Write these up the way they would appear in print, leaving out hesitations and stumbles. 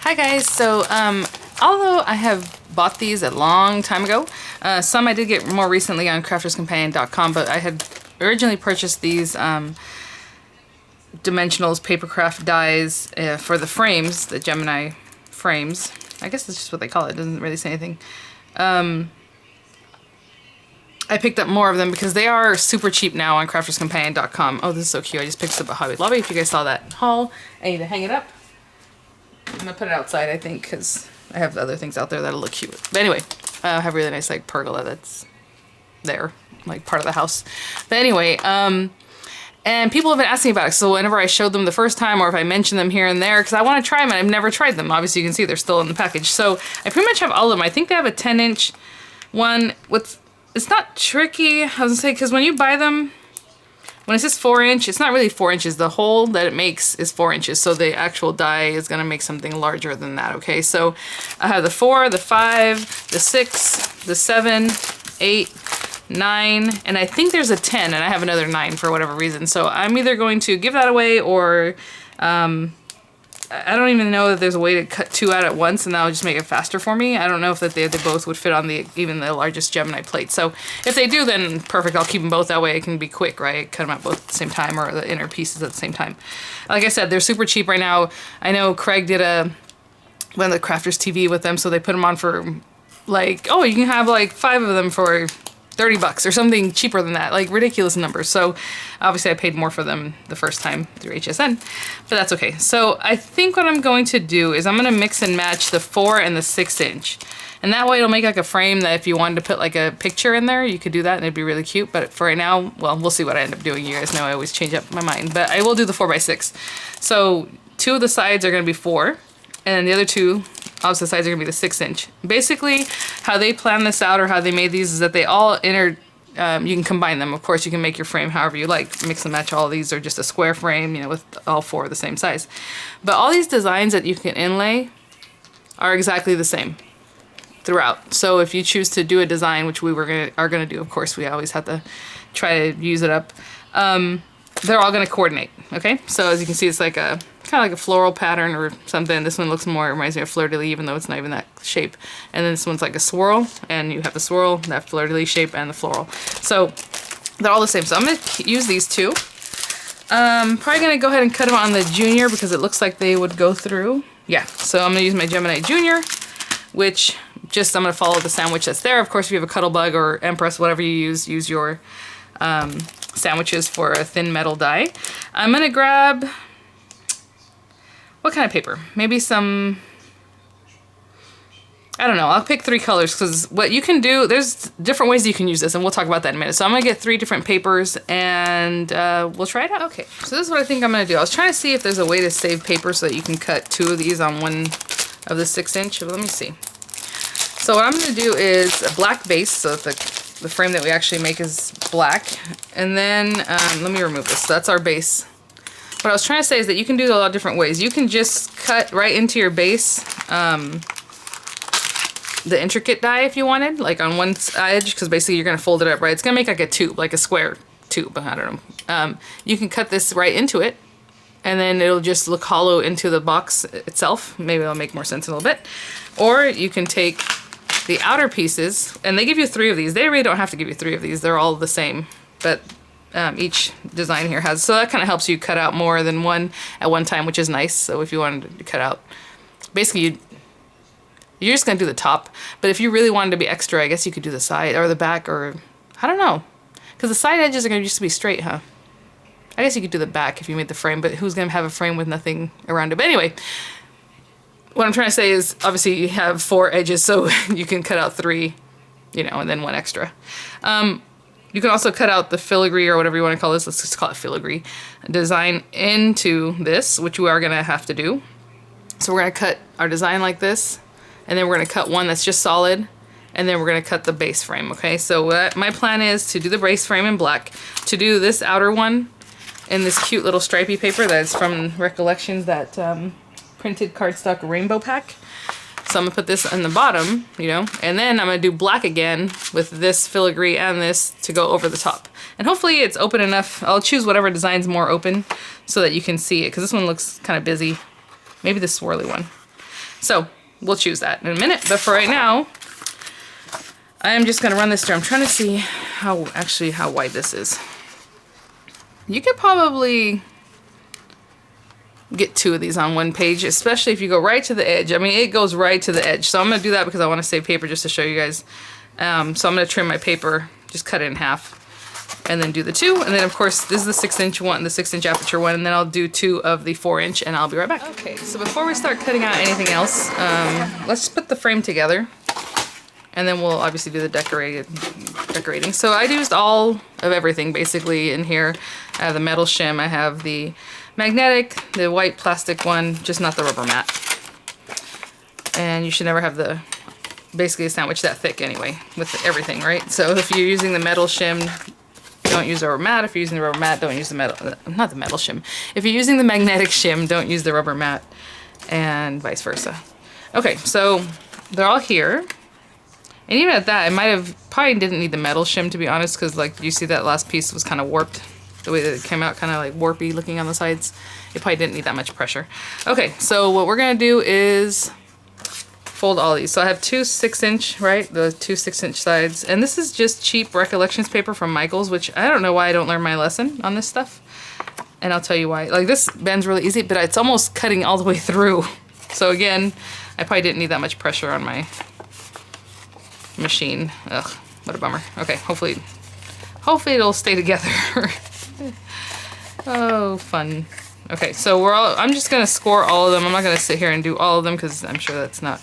Hi guys, so although I have bought these a long time ago, some I did get more recently on crafterscompanion.com, but I had originally purchased these dimensionals papercraft dies for the frames, the Gemini frames. I guess that's just what they call it, doesn't really say anything. I picked up more of them because they are super cheap now on crafterscompanion.com. Oh, this is so cute. I just picked this up at Hobby Lobby. If you guys saw that haul, I need to hang it up. I'm gonna put it outside, I think, because I have other things out there that'll look cute. But anyway, I have a really nice like pergola that's there, like part of the house. But anyway, and people have been asking about it. So whenever I showed them the first time, or if I mention them here and there, because I want to try them and I've never tried them. Obviously, you can see they're still in the package. So I pretty much have all of them. I think they have a 10-inch one. It's not tricky, I was gonna say, because when you buy them, when it says 4-inch, it's not really 4 inches. The hole that it makes is 4 inches. So the actual die is gonna make something larger than that, okay? So I have the 4, the 5, the 6, the 7, 8, 9, and I think there's a 10, and I have another 9 for whatever reason. So I'm either going to give that away, or I don't even know that there's a way to cut 2 out at once and that'll just make it faster for me. I don't know if that they both would fit on even the largest Gemini plate. So if they do, then perfect. I'll keep them both. That way it can be quick, right? Cut them out both at the same time, or the inner pieces at the same time. Like I said, they're super cheap right now. I know Craig did one of the Crafters TV with them, so they put them on for like, oh, you can have like 5 of them for $30 or something cheaper than that, like ridiculous numbers. So obviously I paid more for them the first time through HSN, but that's okay. So I think what I'm going to do is I'm going to mix and match the 4 and the 6-inch. And that way it'll make like a frame that if you wanted to put like a picture in there, you could do that and it'd be really cute. But for right now, well, we'll see what I end up doing. You guys know I always change up my mind, but I will do the 4x6. So 2 of the sides are going to be 4, and the other 2 opposite sides are gonna be the 6-inch. Basically, how they plan this out, or how they made these, is that they all you can combine them. Of course, you can make your frame however you like, mix and match all of these, or just a square frame, you know, with all 4 the same size. But all these designs that you can inlay are exactly the same throughout. So if you choose to do a design, which we are gonna do, of course, we always have to try to use it up. They're all gonna coordinate. Okay, so as you can see, it's like a kind of like a floral pattern or something. This one looks more, reminds me of fleur-de-lis, even though it's not even that shape. And then this one's like a swirl, and you have the swirl, that fleur-de-lis shape, and the floral. So they're all the same. So I'm gonna use these 2. Probably gonna go ahead and cut them on the Junior because it looks like they would go through. Yeah, so I'm gonna use my Gemini Junior, which just I'm gonna follow the sandwich that's there. Of course, if you have a Cuttlebug or Empress, whatever you use your sandwiches for a thin metal die. I'm gonna grab, what kind of paper? Maybe some, I don't know, I'll pick 3 colors, because what you can do, there's different ways you can use this, and we'll talk about that in a minute. So I'm gonna get 3 different papers, and we'll try it out. Okay, so this is what I think I'm gonna do. I was trying to see if there's a way to save paper so that you can cut 2 of these on one of the 6-inch, but let me see. So what I'm gonna do is a black base, so that the frame that we actually make is black, and then let me remove this. So that's our base. What I was trying to say is that you can do it a lot of different ways. You can just cut right into your base the intricate die if you wanted, like on one edge, because basically you're going to fold it up, right? It's going to make like a tube, like a square tube, I don't know. You can cut this right into it, and then it'll just look hollow into the box itself. Maybe it'll make more sense in a little bit. Or you can take the outer pieces, and they give you 3 of these. They really don't have to give you 3 of these. They're all the same, but each design here has, so that kind of helps you cut out more than one at one time, which is nice. So if you wanted to cut out, basically you're just gonna do the top, but if you really wanted to be extra, I guess you could do the side or the back, or I don't know, because the side edges are gonna just be straight, huh? I guess you could do the back if you made the frame, but who's gonna have a frame with nothing around it? But anyway, what I'm trying to say is, obviously you have 4 edges, so you can cut out 3, you know, and then 1 extra. You can also cut out the filigree, or whatever you want to call this, let's just call it filigree, design into this, which we are going to have to do. So we're going to cut our design like this, and then we're going to cut one that's just solid, and then we're going to cut the base frame, okay? So my plan is to do the base frame in black, to do this outer one in this cute little stripy paper that's from Recollections, that printed cardstock rainbow pack. So I'm gonna put this on the bottom, you know, and then I'm gonna do black again with this filigree and this to go over the top. And hopefully it's open enough. I'll choose whatever design's more open so that you can see it, because this one looks kind of busy. Maybe the swirly one. So we'll choose that in a minute, but for right now, I am just gonna run this through. I'm trying to see how wide this is. You could probably get 2 of these on one page, especially if you go right to the edge. I mean, it goes right to the edge. So I'm gonna do that because I wanna save paper just to show you guys. So I'm gonna trim my paper, just cut it in half, and then do the 2. And then of course, this is the 6" one, the 6" aperture one, and then I'll do 2 of the 4" and I'll be right back. Okay, so before we start cutting out anything else, let's put the frame together. And then we'll obviously do the decorating. So I used all of everything basically in here. I have the metal shim, I have the magnetic, the white plastic one, just not the rubber mat. And you should never have basically a sandwich that thick anyway, with everything, right? So if you're using the metal shim, don't use the rubber mat. If you're using the rubber mat, don't use the not the metal shim. If you're using the magnetic shim, don't use the rubber mat, and vice versa. Okay, so they're all here. And even at that, probably didn't need the metal shim, to be honest, because like you see that last piece was kind of warped. The way that it came out, kind of like warpy looking on the sides. It probably didn't need that much pressure. Okay, so what we're gonna do is fold all these. So I have 2 6", right? The 2 6" sides. And this is just cheap Recollections paper from Michaels, which I don't know why I don't learn my lesson on this stuff. And I'll tell you why. Like this bends really easy, but it's almost cutting all the way through. So again, I probably didn't need that much pressure on my machine. Ugh, what a bummer. Okay, hopefully it'll stay together. Oh, fun. Okay, so I'm just gonna score all of them. I'm not gonna sit here and do all of them because I'm sure that's not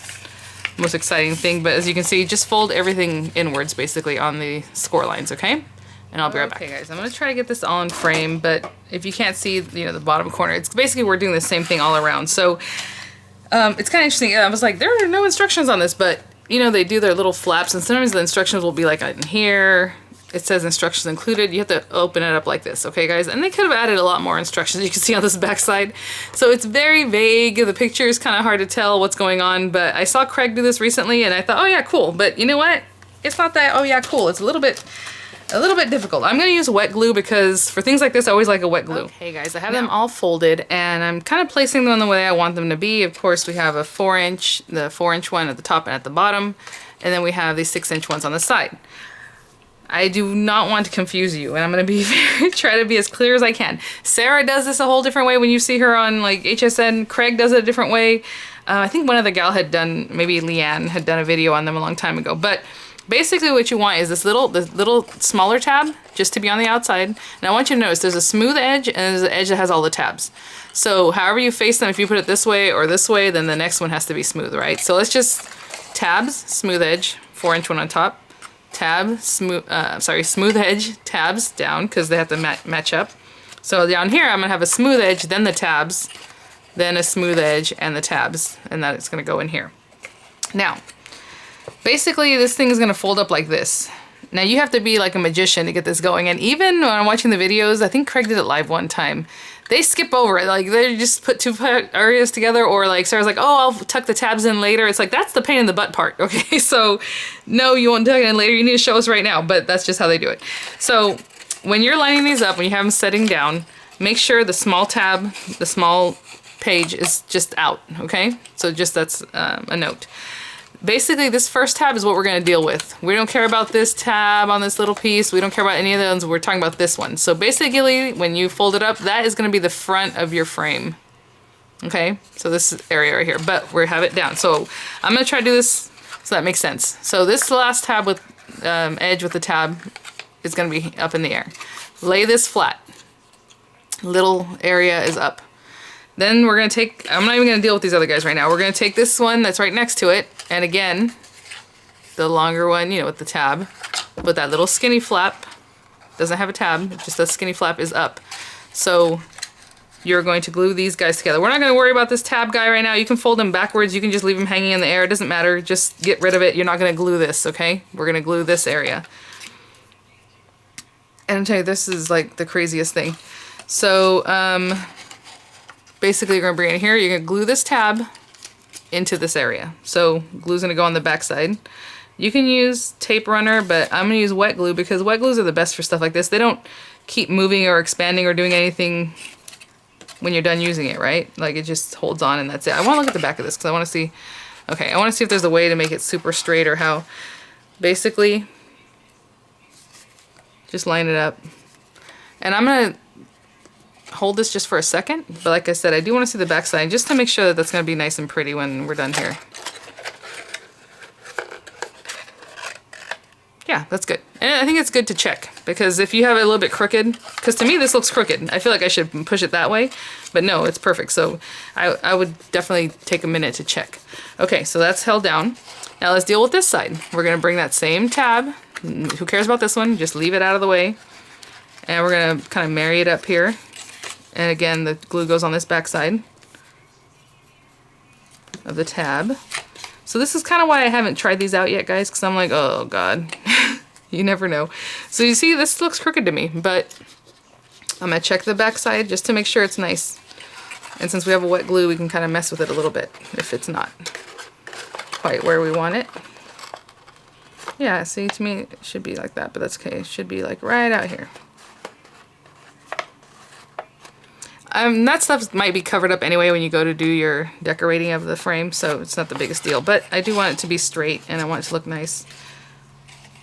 the most exciting thing, but as you can see, just fold everything inwards basically on the score lines, okay? And I'll be right back. Okay guys, I'm gonna try to get this all in frame, but if you can't see, the bottom corner, it's basically we're doing the same thing all around. So it's kind of interesting. I was like, there are no instructions on this, but they do their little flaps, and sometimes the instructions will be like in here. It says instructions included. You have to open it up like this, okay guys? And they could have added a lot more instructions, you can see on this back side. So it's very vague. The picture is kind of hard to tell what's going on, but I saw Craig do this recently and I thought, oh yeah, cool. But you know what? It's not that, oh yeah, cool. It's a little bit difficult. I'm gonna use wet glue because for things like this, I always like a wet glue. Okay guys, I have them all folded and I'm kind of placing them the way I want them to be. Of course, we have a 4", the 4" one at the top and at the bottom, and then we have these 6" ones on the side. I do not want to confuse you, and I'm going to try to be as clear as I can. Sarah does this a whole different way when you see her on like HSN. Craig does it a different way. I think one other gal had done, maybe Leanne had done a video on them a long time ago. But basically what you want is this little smaller tab just to be on the outside. And I want you to notice there's a smooth edge and there's an edge that has all the tabs. So however you face them, if you put it this way or this way, then the next one has to be smooth, right? So let's just tabs, smooth edge, 4" one on top. Tab, smooth edge, tabs down because they have to match up. So down here I'm gonna have a smooth edge, then the tabs, then a smooth edge and the tabs, and that it's gonna go in here. Now, basically this thing is gonna fold up like this. Now you have to be like a magician to get this going, and even when I'm watching the videos, I think Craig did it live one time, they skip over it. Like they just put 2 areas together, or like Sarah's like, oh, I'll tuck the tabs in later. It's like, that's the pain in the butt part, okay? So no, you won't tuck it in later. You need to show us right now, but that's just how they do it. So when you're lining these up, when you have them setting down, make sure the small tab, the small page is just out, okay? So just that's a note. Basically, this first tab is what we're going to deal with. We don't care about this tab on this little piece. We don't care about any of those. We're talking about this one. So basically, when you fold it up, that is going to be the front of your frame. Okay? So this area right here. But we have it down. So I'm going to try to do this so that makes sense. So this last tab with edge with the tab is going to be up in the air. Lay this flat. Little area is up. Then we're going to take, I'm not even going to deal with these other guys right now. We're going to take this one that's right next to it. And again, the longer one, with the tab. But that little skinny flap doesn't have a tab. Just the skinny flap is up. So you're going to glue these guys together. We're not going to worry about this tab guy right now. You can fold them backwards. You can just leave them hanging in the air. It doesn't matter. Just get rid of it. You're not going to glue this, okay? We're going to glue this area. And I'm telling you, this is like the craziest thing. So, basically, you're going to bring it here. You're going to glue this tab into this area. So glue's going to go on the back side. You can use tape runner, but I'm going to use wet glue because wet glues are the best for stuff like this. They don't keep moving or expanding or doing anything when you're done using it, right? Like it just holds on and that's it. I want to look at the back of this because I want to see, okay, I want to see if there's a way to make it super straight or how. Basically, just line it up. And I'm going to hold this just for a second, but like I said, I do want to see the back side just to make sure that that's going to be nice and pretty when we're done here. Yeah, that's good. And I think it's good to check because if you have it a little bit crooked, because to me this looks crooked. I feel like I should push it that way, but no, it's perfect. So I would definitely take a minute to check. Okay, so that's held down. Now let's deal with this side. We're gonna bring that same tab. Who cares about this one? Just leave it out of the way. And we're gonna kind of marry it up here. And again, the glue goes on this back side of the tab. So this is kind of why I haven't tried these out yet, guys, because I'm like, oh God, you never know. So you see, this looks crooked to me, but I'm gonna check the back side just to make sure it's nice. And since we have a wet glue, we can kind of mess with it a little bit if it's not quite where we want it. Yeah, see, to me, it should be like that, but that's okay. It should be like right out here. That stuff might be covered up anyway when you go to do your decorating of the frame, so it's not the biggest deal. But I do want it to be straight, and I want it to look nice.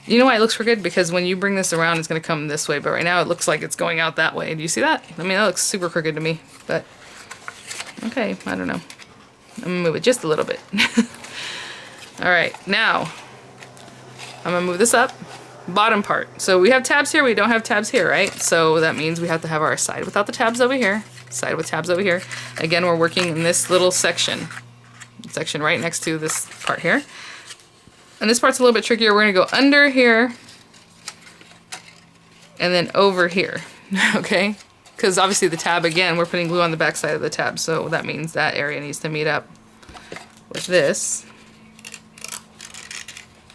You know why it looks crooked? Because when you bring this around, it's going to come this way, but right now it looks like it's going out that way. Do you see that? I mean, that looks super crooked to me, but okay, I don't know. I'm going to move it just a little bit. Alright, now I'm going to move this up. Bottom part. So we have tabs here, we don't have tabs here, right? So that means we have to have our side without the tabs over here, side with tabs over here. Again, we're working in this little section right next to this part here. And this part's a little bit trickier. We're going to go under here and then over here, okay? Because obviously the tab, again, we're putting glue on the back side of the tab, so that means that area needs to meet up with this.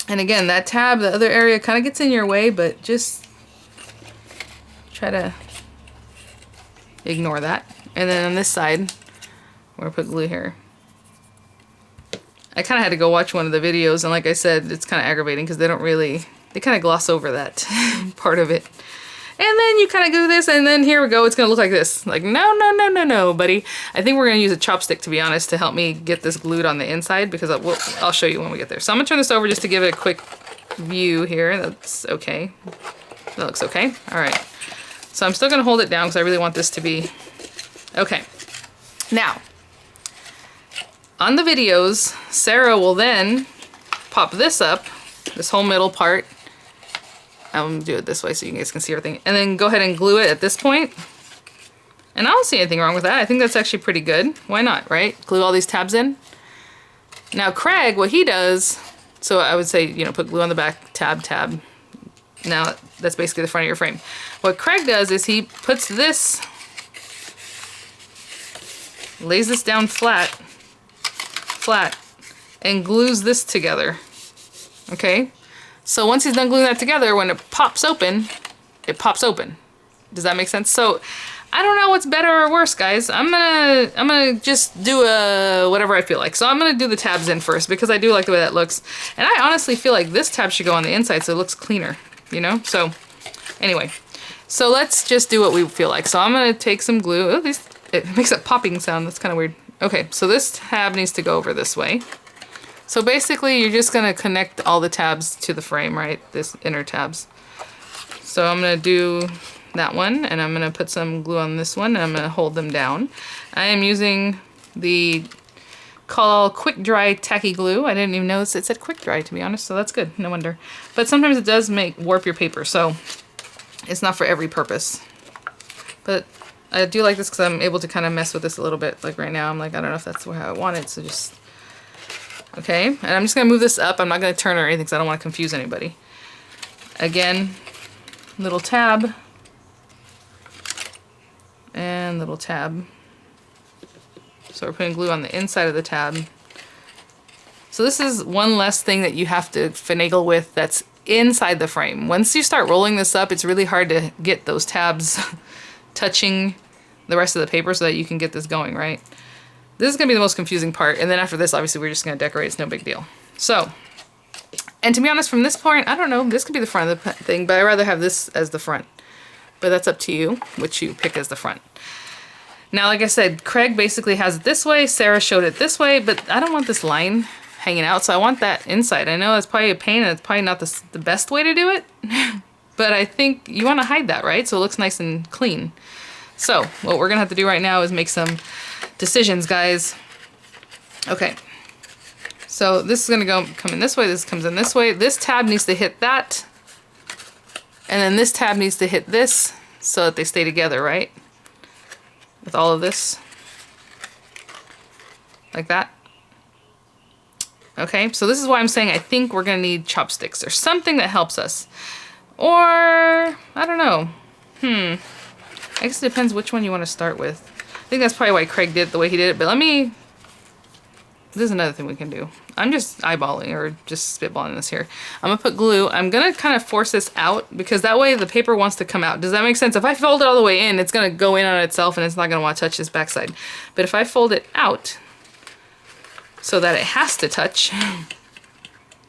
And again, that tab, the other area kind of gets in your way, but just try to ignore that. And then on this side, we're gonna put glue here. I kind of had to go watch one of the videos, and like I said, it's kind of aggravating because they kind of gloss over that part of it. And then you kind of do this, and then here we go, it's gonna look like this. Like, no, no, no, no, no, buddy. I think we're gonna use a chopstick, to be honest, to help me get this glued on the inside, because I'll show you when we get there. So I'm gonna turn this over just to give it a quick view here. That's okay. That looks okay. All right. So I'm still gonna hold it down because I really want this to be okay. Now, on the videos, Sarah will then pop this up, this whole middle part. I'm gonna do it this way so you guys can see everything. And then go ahead and glue it at this point. And I don't see anything wrong with that. I think that's actually pretty good. Why not, right? Glue all these tabs in. Now Craig, what he does, so I would say, you know, put glue on the back, tab, tab. Now that's basically the front of your frame. What Craig does is he puts this, lays this down flat, and glues this together, okay? So once he's done gluing that together, when it pops open, it pops open. Does that make sense? So I don't know what's better or worse, guys. I'm gonna just do whatever I feel like. So I'm gonna do the tabs in first because I do like the way that looks. And I honestly feel like this tab should go on the inside so it looks cleaner, you know? So anyway, so let's just do what we feel like. So I'm gonna take some glue. Oh, it makes a popping sound. That's kind of weird. Okay, so this tab needs to go over this way. So basically, you're just gonna connect all the tabs to the frame, right? This inner tabs. So I'm gonna do that one, and I'm gonna put some glue on this one, and I'm gonna hold them down. I am using the Quick Dry Tacky Glue. I didn't even notice it said Quick Dry, to be honest, so that's good, no wonder. But sometimes it does warp your paper, so it's not for every purpose. But I do like this because I'm able to kind of mess with this a little bit. Like right now, I'm like, I don't know if that's how I want it, so just... Okay, and I'm just going to move this up. I'm not going to turn or anything because I don't want to confuse anybody. Again, little tab. And little tab. So we're putting glue on the inside of the tab. So this is one less thing that you have to finagle with that's inside the frame. Once you start rolling this up, it's really hard to get those tabs touching the rest of the paper so that you can get this going, right? This is going to be the most confusing part, and then after this, obviously, we're just going to decorate. It's no big deal. So, and to be honest, from this point, I don't know, this could be the front of the thing, but I'd rather have this as the front. But that's up to you, which you pick as the front. Now, like I said, Craig basically has it this way, Sarah showed it this way, but I don't want this line hanging out, so I want that inside. I know that's probably a pain and it's probably not the best way to do it, but I think you want to hide that, right? So it looks nice and clean. So what we're gonna have to do right now is make some decisions, guys. Okay, so this is gonna come in this way, this comes in this way. This tab needs to hit that, and then this tab needs to hit this so that they stay together, right? With all of this, like that. Okay, so this is why I'm saying I think we're gonna need chopsticks or something that helps us. Or, I don't know. I guess it depends which one you want to start with. I think that's probably why Craig did it the way he did it, but this is another thing we can do. I'm just eyeballing or just spitballing this here. I'm gonna put glue. I'm gonna kind of force this out because that way the paper wants to come out. Does that make sense? If I fold it all the way in, it's gonna go in on itself and it's not gonna want to touch this backside. But if I fold it out so that it has to touch,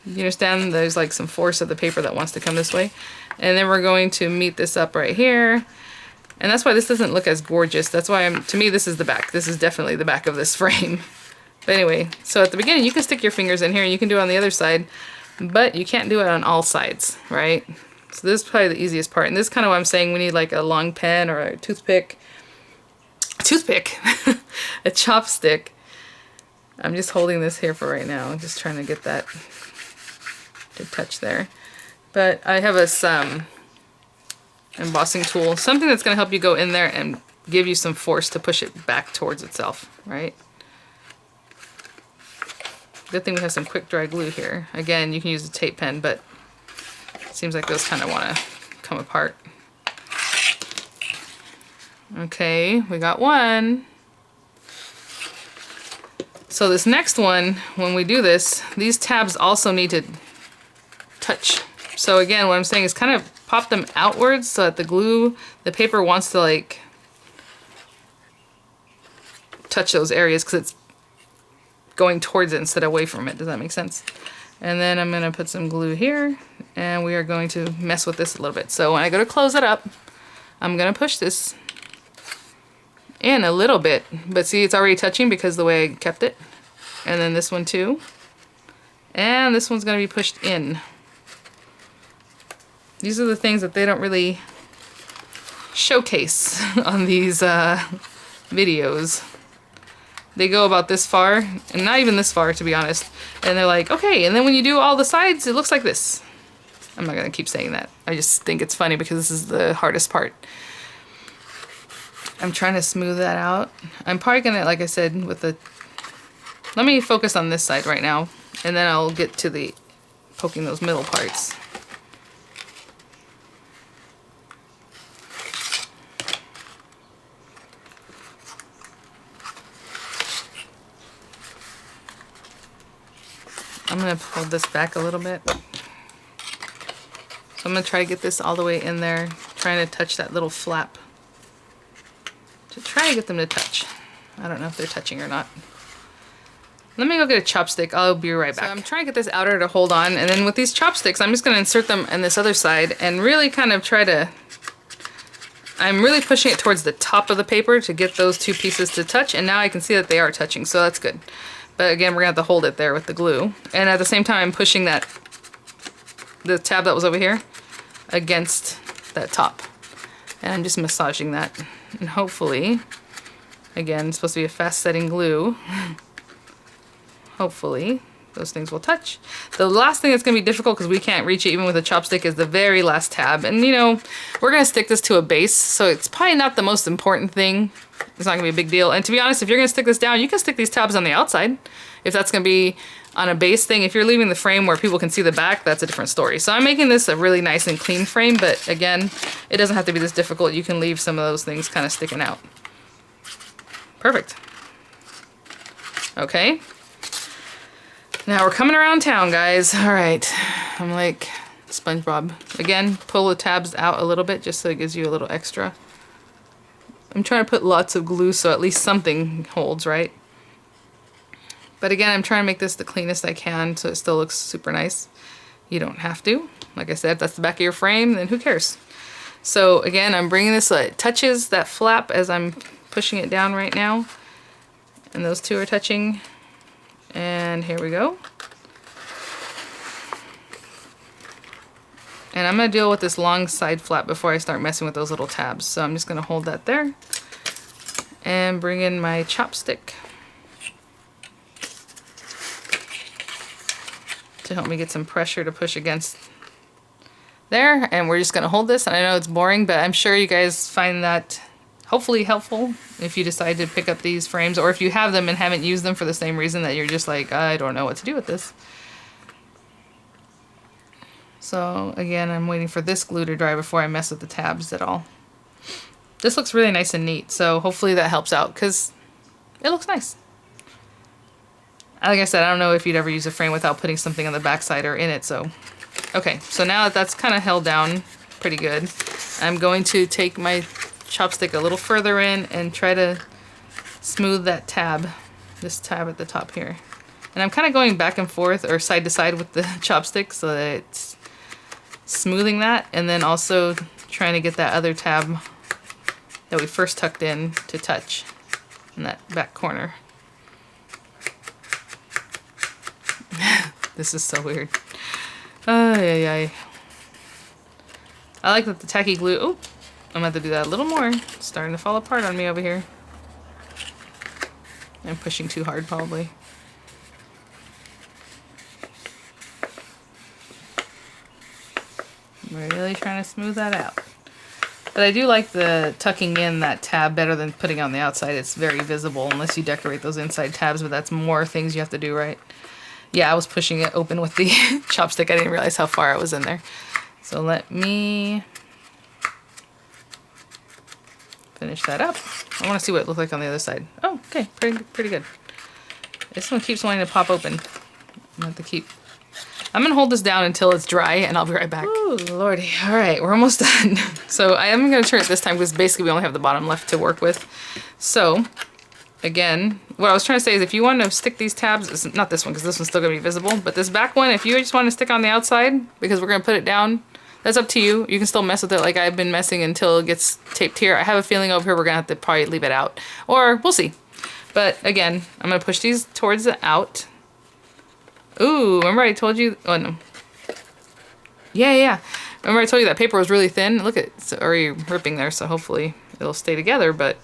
you understand? There's like some force of the paper that wants to come this way. And then we're going to meet this up right here. And that's why this doesn't look as gorgeous. That's why to me, this is the back. This is definitely the back of this frame. But anyway, so at the beginning, you can stick your fingers in here and you can do it on the other side, but you can't do it on all sides, right? So this is probably the easiest part. And this is kind of what I'm saying. We need like a long pen or a toothpick, a chopstick. I'm just holding this here for right now. I'm just trying to get that to touch there. But I have a embossing tool, something that's going to help you go in there and give you some force to push it back towards itself, right? Good thing we have some quick dry glue here. Again, you can use a tape pen, but it seems like those kind of want to come apart. Okay, we got one. So this next one, when we do this, these tabs also need to touch. So again, what I'm saying is kind of pop them outwards so that the paper wants to like touch those areas because it's going towards it instead of away from it. Does that make sense? And then I'm gonna put some glue here and we are going to mess with this a little bit. So when I go to close it up, I'm gonna push this in a little bit, but see, it's already touching because the way I kept it. And then this one too. And this one's gonna be pushed in. These are the things that they don't really showcase on these videos. They go about this far, and not even this far to be honest. And they're like, okay, and then when you do all the sides, it looks like this. I'm not gonna keep saying that. I just think it's funny because this is the hardest part. I'm trying to smooth that out. I'm probably gonna, like I said, let me focus on this side right now, and then I'll get to the poking those middle parts. I'm gonna pull this back a little bit. So I'm gonna try to get this all the way in there, trying to touch that little flap. To try to get them to touch. I don't know if they're touching or not. Let me go get a chopstick. I'll be right back. So I'm trying to get this outer to hold on, and then with these chopsticks, I'm just gonna insert them in this other side and really kind of try to, I'm really pushing it towards the top of the paper to get those two pieces to touch, and now I can see that they are touching, so that's good. But again, we're gonna have to hold it there with the glue. And at the same time, I'm pushing the tab that was over here against that top. And I'm just massaging that. And hopefully, again, it's supposed to be a fast setting glue. Hopefully, those things will touch. The last thing that's gonna be difficult because we can't reach it even with a chopstick is the very last tab. And you know, we're gonna stick this to a base, so it's probably not the most important thing. It's not gonna be a big deal. And to be honest, if you're gonna stick this down, you can stick these tabs on the outside. If that's gonna be on a base thing, if you're leaving the frame where people can see the back, that's a different story. So I'm making this a really nice and clean frame, but again, it doesn't have to be this difficult. You can leave some of those things kind of sticking out. Perfect. Okay. Now we're coming around town, guys. All right. I'm like SpongeBob. Again, pull the tabs out a little bit just so it gives you a little extra. I'm trying to put lots of glue so at least something holds, right? But again, I'm trying to make this the cleanest I can so it still looks super nice. You don't have to. Like I said, if that's the back of your frame, then who cares? So again, I'm bringing this so it touches that flap as I'm pushing it down right now. And those two are touching. And here we go. And I'm going to deal with this long side flap before I start messing with those little tabs. So I'm just going to hold that there and bring in my chopstick to help me get some pressure to push against there. And we're just going to hold this. And I know it's boring, but I'm sure you guys find that hopefully helpful if you decide to pick up these frames, or if you have them and haven't used them for the same reason that you're just like, I don't know what to do with this. So again, I'm waiting for this glue to dry before I mess with the tabs at all. This looks really nice and neat, so hopefully that helps out because it looks nice. Like I said, I don't know if you'd ever use a frame without putting something on the backside or in it, so. Okay, so now that that's kind of held down pretty good, I'm going to take my chopstick a little further in and try to smooth that tab, this tab at the top here. And I'm kind of going back and forth or side to side with the chopstick so that it's smoothing that, and then also trying to get that other tab that we first tucked in to touch in that back corner. This is so weird. I like that the tacky glue, oh, I'm gonna have to do that a little more. It's starting to fall apart on me over here. I'm pushing too hard probably. I'm really trying to smooth that out. But I do like the tucking in that tab better than putting it on the outside. It's very visible unless you decorate those inside tabs, but that's more things you have to do, right? Yeah, I was pushing it open with the chopstick. I didn't realize how far it was in there. So let me finish that up. I want to see what it looked like on the other side. Oh, okay, pretty good. This one keeps wanting to pop open. I'm gonna hold this down until it's dry and I'll be right back. Ooh, lordy. All right, we're almost done. So I am gonna turn it this time because basically we only have the bottom left to work with. So again, what I was trying to say is if you want to stick these tabs, it's not this one because this one's still gonna be visible, but this back one, if you just want to stick on the outside because we're gonna put it down, that's up to you. You can still mess with it like I've been messing until it gets taped here. I have a feeling over here we're gonna have to probably leave it out, or we'll see. But again, I'm gonna push these towards the out. Ooh, remember I told you, oh no. Yeah. Remember I told you that paper was really thin? Look, it's already ripping there, so hopefully it'll stay together, but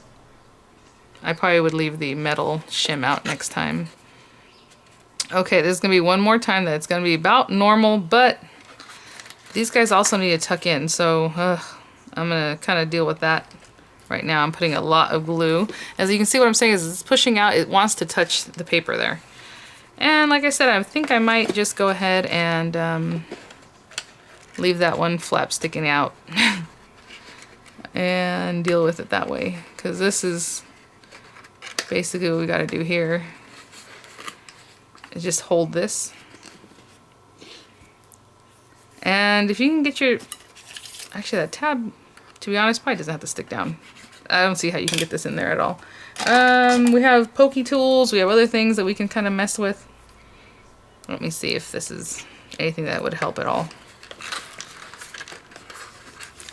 I probably would leave the metal shim out next time. Okay, there's gonna be one more time that it's gonna be about normal, but these guys also need to tuck in, so I'm gonna kind of deal with that right now. I'm putting a lot of glue. As you can see, what I'm saying is it's pushing out, it wants to touch the paper there. And like I said, I think I might just go ahead and leave that one flap sticking out and deal with it that way. Because this is basically what we got to do here. Is just hold this. And if you can get your... Actually, that tab, to be honest, probably doesn't have to stick down. I don't see how you can get this in there at all. We have pokey tools. We have other things that we can kind of mess with. Let me see if this is anything that would help at all.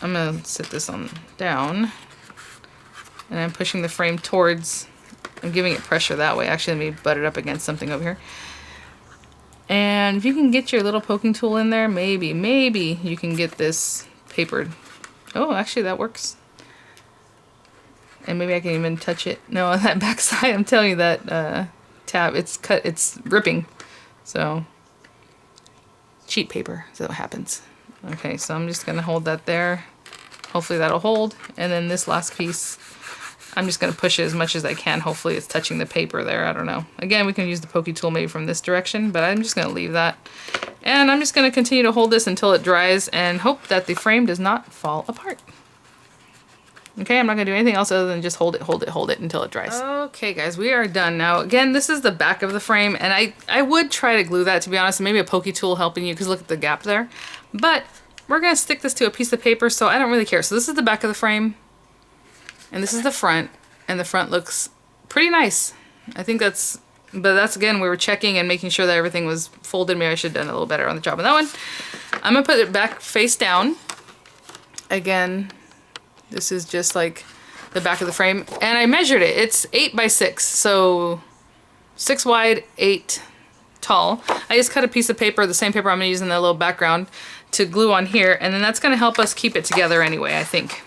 I'm going to sit this on down. And I'm pushing the frame towards... I'm giving it pressure that way. Actually, let me butt it up against something over here. And if you can get your little poking tool in there, maybe you can get this papered. Oh, actually that works. And maybe I can even touch it. No, on that back side, I'm telling you that tab, it's cut, it's ripping. So, cheap paper, is what happens. Okay, so I'm just gonna hold that there. Hopefully that'll hold. And then this last piece, I'm just gonna push it as much as I can. Hopefully it's touching the paper there, I don't know. Again, we can use the pokey tool maybe from this direction, but I'm just gonna leave that. And I'm just gonna continue to hold this until it dries and hope that the frame does not fall apart. Okay, I'm not gonna do anything else other than just hold it until it dries. Okay guys, we are done now. Again, this is the back of the frame, and I would try to glue that, to be honest, maybe a pokey tool helping you, because look at the gap there. But we're gonna stick this to a piece of paper, so I don't really care. So this is the back of the frame, and this is the front, and the front looks pretty nice. I think that's, but that's again, we were checking and making sure that everything was folded. Maybe I should have done a little better on the job on that one. I'm gonna put it back face down. Again, this is just like the back of the frame. And I measured it. It's 8 by 6, so 6 wide, 8 tall. I just cut a piece of paper, the same paper I'm gonna use in the little background, to glue on here, and then that's gonna help us keep it together anyway, I think.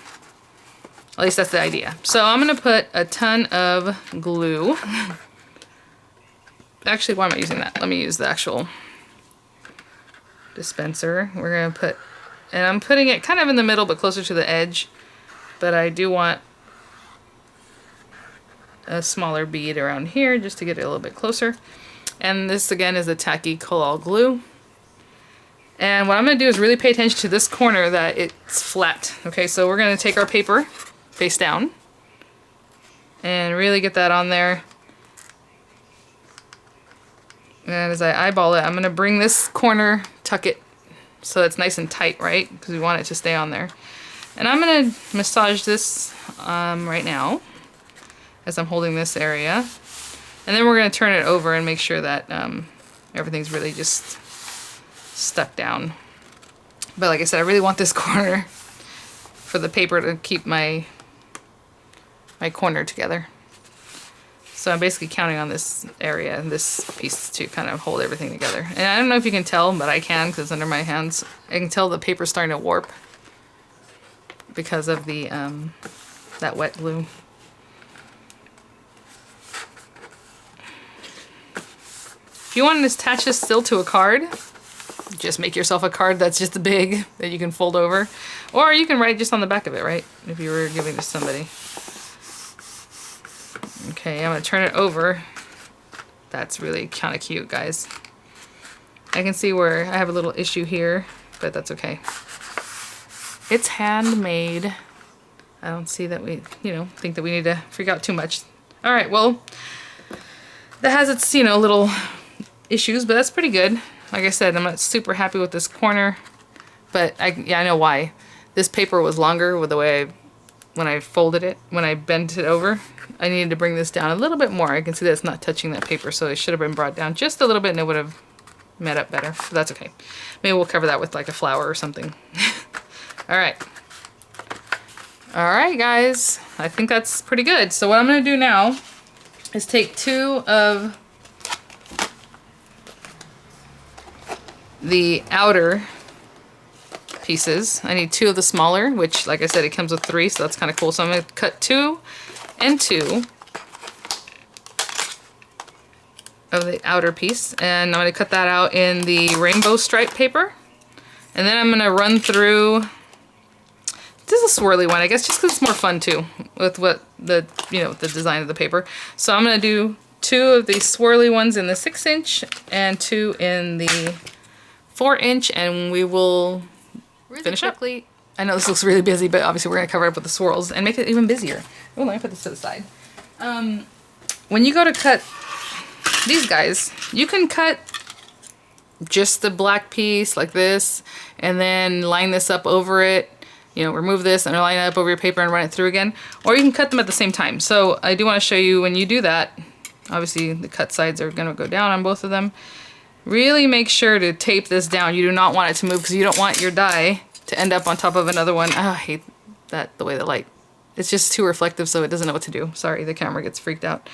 At least that's the idea. So I'm gonna put a ton of glue. Actually, why am I using that? Let me use the actual dispenser. We're gonna put, and I'm putting it kind of in the middle but closer to the edge, but I do want a smaller bead around here just to get it a little bit closer. And this again is the tacky collal glue. And what I'm gonna do is really pay attention to this corner that it's flat. Okay, so we're gonna take our paper face down and really get that on there. And as I eyeball it, I'm gonna bring this corner, tuck it so it's nice and tight, right? Because we want it to stay on there. And I'm gonna massage this right now as I'm holding this area. And then we're gonna turn it over and make sure that everything's really just stuck down. But like I said, I really want this corner for the paper to keep my corner together. So I'm basically counting on this area, this piece, to kind of hold everything together. And I don't know if you can tell, but I can because it's under my hands. I can tell the paper's starting to warp because of the that wet glue. If you want to attach this still to a card, just make yourself a card that's just big that you can fold over. Or you can write just on the back of it, right? If you were giving this to somebody. Okay, I'm gonna turn it over. That's really kind of cute, guys. I can see where I have a little issue here, but that's okay. It's handmade. I don't see that we, think that we need to freak out too much. All right, well, that has its, little issues, but that's pretty good. Like I said, I'm not super happy with this corner, but I know why. This paper was longer with the way when I folded it, when I bent it over. I needed to bring this down a little bit more. I can see that it's not touching that paper, so it should have been brought down just a little bit and it would have met up better, but that's okay. Maybe we'll cover that with like a flower or something. All right. All right, guys. I think that's pretty good. So what I'm gonna do now is take 2 of the outer pieces. I need 2 of the smaller, which like I said, it comes with 3, so that's kind of cool. So I'm gonna cut 2 and 2 of the outer piece, and I'm gonna cut that out in the rainbow stripe paper. And then I'm gonna run through, this is a swirly one, I guess, just because it's more fun too, with what the, the design of the paper. So I'm gonna do 2 of the swirly ones in the 6-inch and 2 in the 4-inch, and we will finish up. I know this looks really busy, but obviously we're gonna cover it up with the swirls and make it even busier. Oh, let me put this to the side. When you go to cut these guys, you can cut just the black piece like this, and then line this up over it, remove this and line it up over your paper and run it through again. Or you can cut them at the same time. So I do want to show you when you do that, obviously the cut sides are gonna go down on both of them. Really make sure to tape this down. You do not want it to move because you don't want your die to end up on top of another one. Oh, I hate that, the way the light, it's just too reflective, so it doesn't know what to do. Sorry, the camera gets freaked out.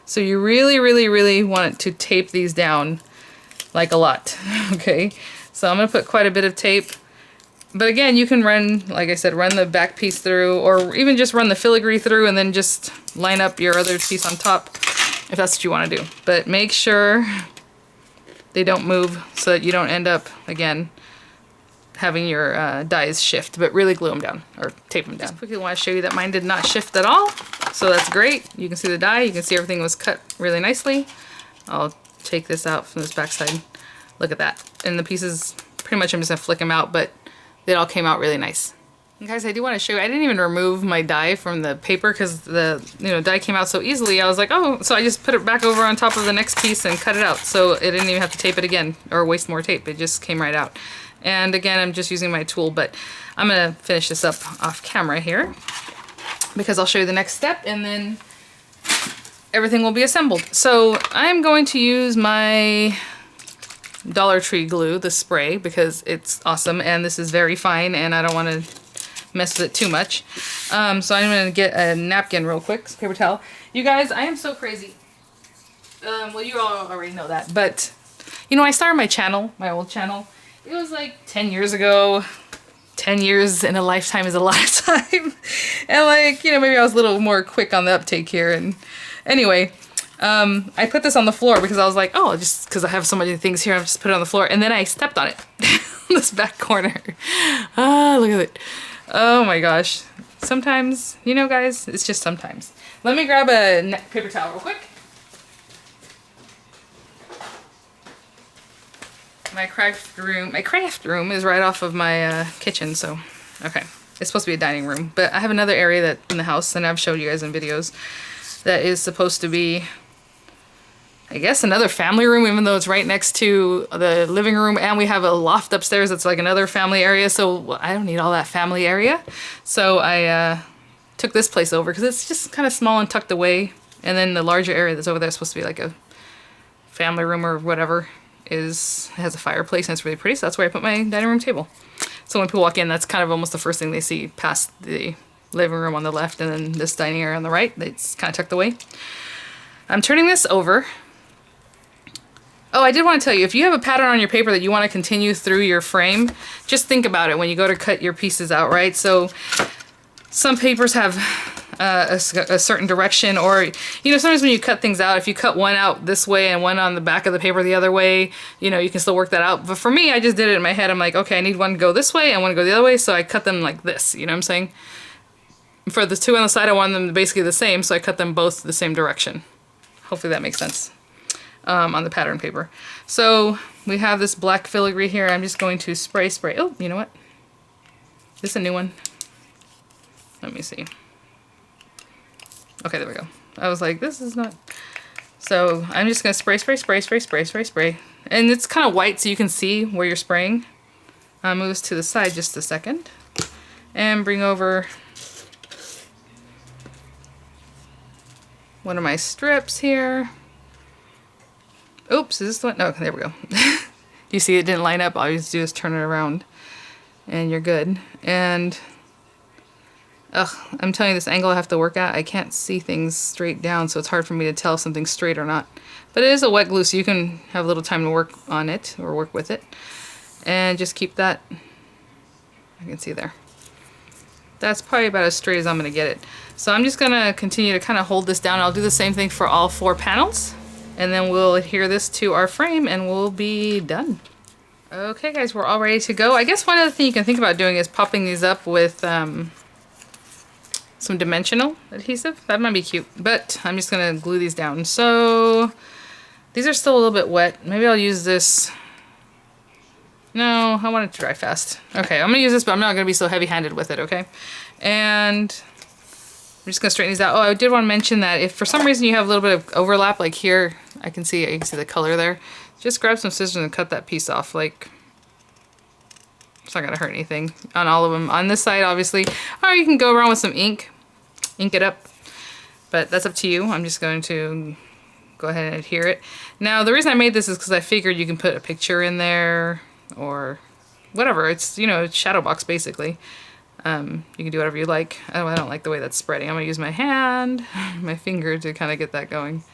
So you really, really, really want to tape these down like a lot, okay? So I'm gonna put quite a bit of tape. But again, you can run, like I said, run the back piece through, or even just run the filigree through and then just line up your other piece on top if that's what you want to do. But make sure they don't move so that you don't end up, again, having your dies shift, but really glue them down or tape them down. Just quickly want to show you that mine did not shift at all, so that's great. You can see the die, you can see everything was cut really nicely. I'll take this out from this back side. Look at that. And the pieces, pretty much I'm just gonna flick them out, but they all came out really nice. And guys, I do want to show you, I didn't even remove my die from the paper because the die came out so easily. I was like, oh, so I just put it back over on top of the next piece and cut it out. So it didn't even have to tape it again or waste more tape. It just came right out. And again, I'm just using my tool, but I'm gonna finish this up off camera here because I'll show you the next step and then everything will be assembled. So I'm going to use my Dollar Tree glue, the spray, because it's awesome and this is very fine and I don't want to mess with it too much. So I'm gonna get a napkin real quick, paper towel. You guys, I am so crazy. Well, you all already know that, but you know, I started my channel, my old channel. It was like 10 years ago. 10 years in a lifetime is a lifetime. And like, you know, maybe I was a little more quick on the uptake here. And anyway, I put this on the floor because I was like, oh, just because I have so many things here, I'll just put it on the floor. And then I stepped on it, this back corner. Ah, look at it. Oh my gosh. Sometimes, you know, guys, it's just sometimes. Let me grab a paper towel real quick. My craft room is right off of my kitchen, so okay. It's supposed to be a dining room, but I have another area that in the house, and I've showed you guys in videos, that is supposed to be, I guess, another family room, even though it's right next to the living room, and we have a loft upstairs that's like another family area, so I don't need all that family area. So I took this place over because it's just kind of small and tucked away, and then the larger area that's over there is supposed to be like a family room or whatever. Has a fireplace and it's really pretty, so that's where I put my dining room table. So when people walk in, that's kind of almost the first thing they see, past the living room on the left and then this dining area on the right. It's kind of tucked away. I'm turning this over. Oh, I did want to tell you, if you have a pattern on your paper that you want to continue through your frame, just think about it when you go to cut your pieces out, right? So some papers have a certain direction, or you know, sometimes when you cut things out, if you cut one out this way and one on the back of the paper the other way, you know, you can still work that out. But for me, I just did it in my head. I'm like, okay, I need one to go this way and one to go the other way, so I cut them like this, you know what I'm saying? For the two on the side, I want them basically the same, so I cut them both the same direction. Hopefully that makes sense on the pattern paper. So we have this black filigree here. I'm just going to spray. Oh, you know what? This is a new one. Let me see. Okay, there we go. I was like, this is not... So I'm just going to spray. And it's kind of white so you can see where you're spraying. I'll move this to the side just a second. And bring over one of my strips here. Oops, is this the one? No, there we go. You see it didn't line up. All you do is turn it around and you're good. And... ugh, I'm telling you, this angle I have to work at, I can't see things straight down, so it's hard for me to tell if something's straight or not. But it is a wet glue, so you can have a little time to work on it, or work with it. And just keep that, I can see there. That's probably about as straight as I'm going to get it. So I'm just going to continue to kind of hold this down. I'll do the same thing for all 4 panels, and then we'll adhere this to our frame, and we'll be done. Okay guys, we're all ready to go. I guess one other thing you can think about doing is popping these up with... some dimensional adhesive. That might be cute, but I'm just gonna glue these down. So these are still a little bit wet. Maybe I'll use this. No, I want it to dry fast. Okay, I'm gonna use this, but I'm not gonna be so heavy-handed with it, okay? And I'm just gonna straighten these out. Oh, I did want to mention that if for some reason you have a little bit of overlap, like here, you can see the color there. Just grab some scissors and cut that piece off. Like, it's not gonna hurt anything on all of them. On this side, obviously, or you can go around with some ink it up, but that's up to you. I'm just going to go ahead and adhere it. Now, the reason I made this is because I figured you can put a picture in there or whatever. It's, you know, it's shadow box basically. You can do whatever you like. Oh, I don't like the way that's spreading. I'm gonna use my hand, my finger to kind of get that going.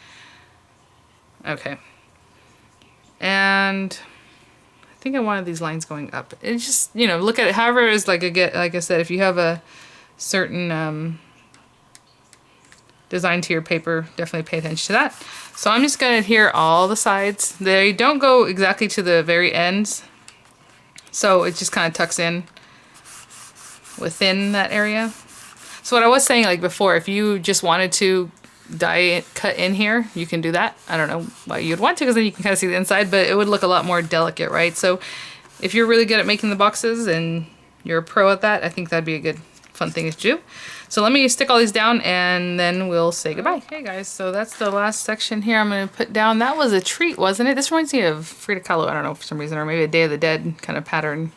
Okay, and I think I wanted these lines going up. It's just, you know, look at it however is like I said, if you have a certain design to your paper, definitely pay attention to that. So I'm just gonna adhere all the sides. They don't go exactly to the very ends, so it just kind of tucks in within that area. So what I was saying, like before, if you just wanted to cut in here, you can do that. I don't know why you'd want to, because then you can kind of see the inside, but it would look a lot more delicate, right? So if you're really good at making the boxes and you're a pro at that, I think that'd be a good fun thing to do. So let me stick all these down and then we'll say goodbye. Okay guys, so that's the last section here I'm going to put down. That was a treat, wasn't it? This reminds me of Frida Kahlo, I don't know, for some reason, or maybe a Day of the Dead kind of pattern.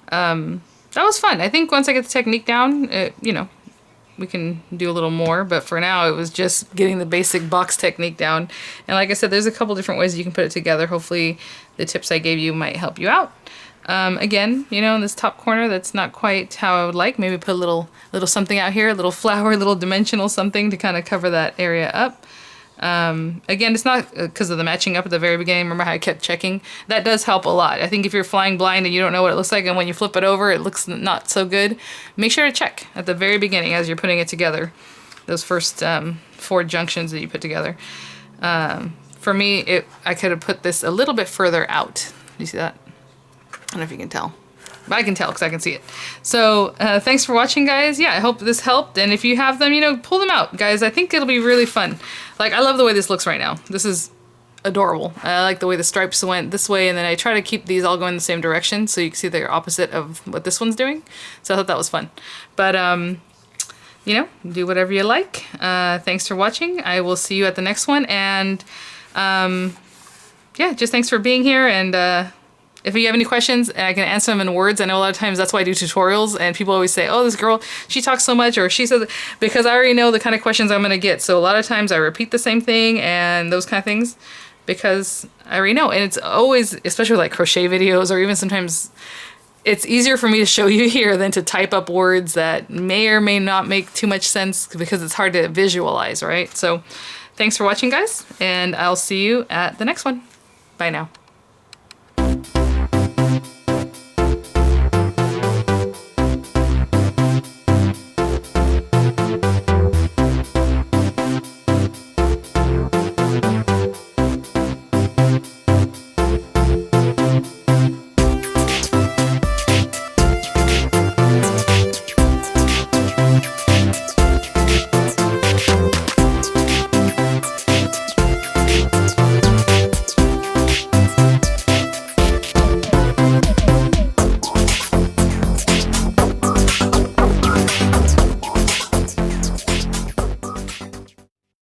That was fun. I think once I get the technique down, you know, we can do a little more, but for now it was just getting the basic box technique down. And like I said, there's a couple different ways you can put it together. Hopefully the tips I gave you might help you out. Again, you know, in this top corner, that's not quite how I would like. Maybe put a little something out here, a little flower, a little dimensional something to kind of cover that area up. Again, it's not because of the matching up at the very beginning. Remember how I kept checking? That does help a lot. I think if you're flying blind and you don't know what it looks like, and when you flip it over, it looks not so good, make sure to check at the very beginning as you're putting it together. Those first 4 junctions that you put together. For me, I could have put this a little bit further out. Do you see that? I don't know if you can tell. But I can tell because I can see it. So thanks for watching, guys. Yeah, I hope this helped. And if you have them, you know, pull them out, guys. I think it'll be really fun. Like, I love the way this looks right now. This is adorable. I like the way the stripes went this way, and then I try to keep these all going the same direction so you can see they're opposite of what this one's doing. So I thought that was fun. But, you know, do whatever you like. Thanks for watching. I will see you at the next one. And, yeah, just thanks for being here. And, if you have any questions, I can answer them in words. I know a lot of times that's why I do tutorials, and people always say, oh, this girl, she talks so much, or she says, because I already know the kind of questions I'm going to get. So a lot of times I repeat the same thing and those kind of things because I already know. And it's always, especially like crochet videos, or even sometimes it's easier for me to show you here than to type up words that may or may not make too much sense because it's hard to visualize, right? So thanks for watching, guys, and I'll see you at the next one. Bye now.